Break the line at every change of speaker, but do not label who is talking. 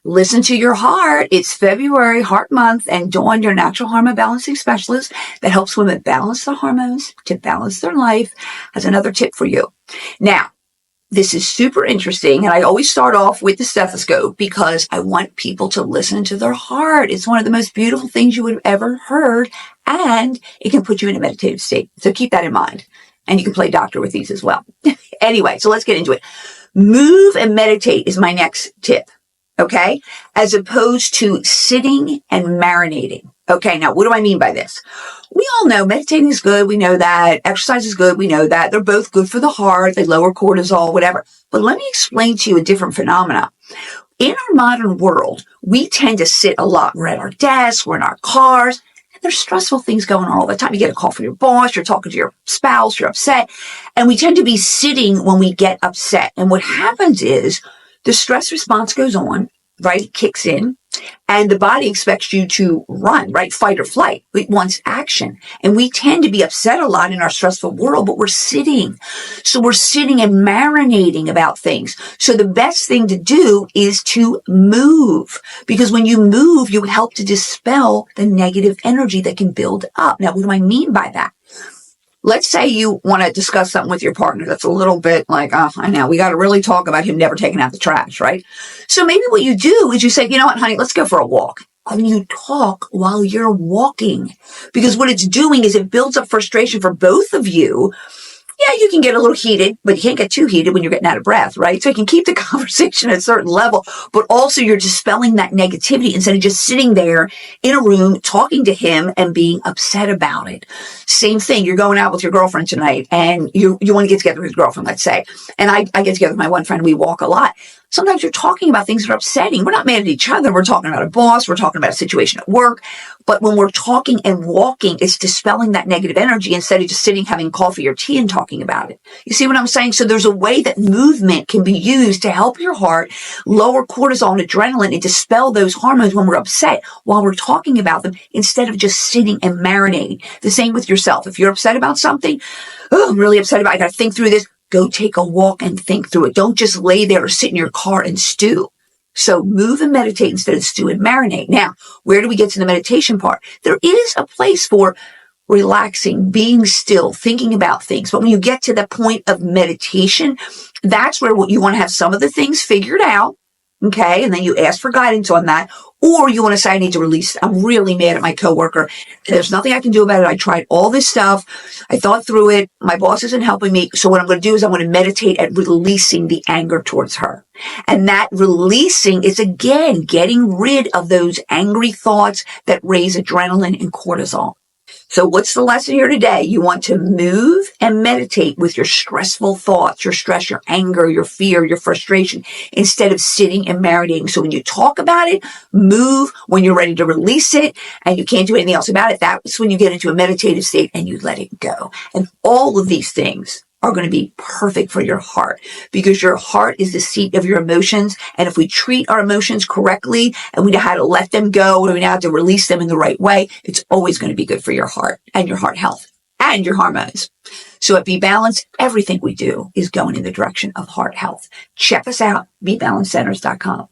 listen to your heart. It's February, Heart Month, and Dawn, your Natural Hormone Balancing Specialist that helps women balance their hormones to balance their life, has another tip for you. Now, this is super interesting, and I always start off with the stethoscope because I want people to listen to their heart. It's one of the most beautiful things you would have ever heard, and it can put you in a meditative state. So keep that in mind. And you can play doctor with these as well. Anyway, so let's get into it. Move and meditate is my next tip, okay? As opposed to sitting and marinating. Okay, now what do I mean by this? We all know meditating is good. We know that. Exercise is good. We know that. They're both good for the heart. They lower cortisol, whatever. But let me explain to you a different phenomena. In our modern world, we tend to sit a lot. We're at our desks, we're in our cars, and there's stressful things going on all the time. You get a call from your boss, you're talking to your spouse, you're upset, and we tend to be sitting when we get upset. And what happens is the stress response goes on, right? It kicks in. And the body expects you to run, right? Fight or flight. It wants action. And we tend to be upset a lot in our stressful world, but we're sitting. So we're sitting and marinating about things. So the best thing to do is to move. Because when you move, you help to dispel the negative energy that can build up. Now, what do I mean by that? Let's say you want to discuss something with your partner that's a little bit like, oh, I know, we got to really talk about him never taking out the trash, right? So maybe what you do is you say, you know what, honey, let's go for a walk. And you talk while you're walking. Because what it's doing is it builds up frustration for both of you. Yeah, you can get a little heated, but you can't get too heated when you're getting out of breath, right? So you can keep the conversation at a certain level, but also you're dispelling that negativity instead of just sitting there in a room talking to him and being upset about it. Same thing. You're going out with your girlfriend tonight and you want to get together with your girlfriend, let's say. And I get together with my one friend. We walk a lot. Sometimes you're talking about things that are upsetting. We're not mad at each other. We're talking about a boss. We're talking about a situation at work. But when we're talking and walking, it's dispelling that negative energy instead of just sitting, having coffee or tea and talking about it. You see what I'm saying? So there's a way that movement can be used to help your heart lower cortisol and adrenaline and dispel those hormones when we're upset while we're talking about them instead of just sitting and marinating. The same with yourself. If you're upset about something, oh, I'm really upset about it. I got to think through this. Go take a walk and think through it. Don't just lay there or sit in your car and stew. So move and meditate instead of stew and marinate. Now, where do we get to the meditation part? There is a place for relaxing, being still, thinking about things. But when you get to the point of meditation, that's where you want to have some of the things figured out. Okay. And then you ask for guidance on that. Or you want to say, I need to release. I'm really mad at my coworker. There's nothing I can do about it. I tried all this stuff. I thought through it. My boss isn't helping me. So what I'm going to do is I'm going to meditate at releasing the anger towards her. And that releasing is, again, getting rid of those angry thoughts that raise adrenaline and cortisol. So what's the lesson here today? You want to move and meditate with your stressful thoughts, your stress, your anger, your fear, your frustration, instead of sitting and marinating. So when you talk about it, move. When you're ready to release it and you can't do anything else about it, that's when you get into a meditative state and you let it go. And all of these things are going to be perfect for your heart because your heart is the seat of your emotions. And if we treat our emotions correctly and we know how to let them go and we know how to release them in the right way, it's always going to be good for your heart and your heart health and your hormones. So at Be Balanced, everything we do is going in the direction of heart health. Check us out, BeBalanceCenters.com.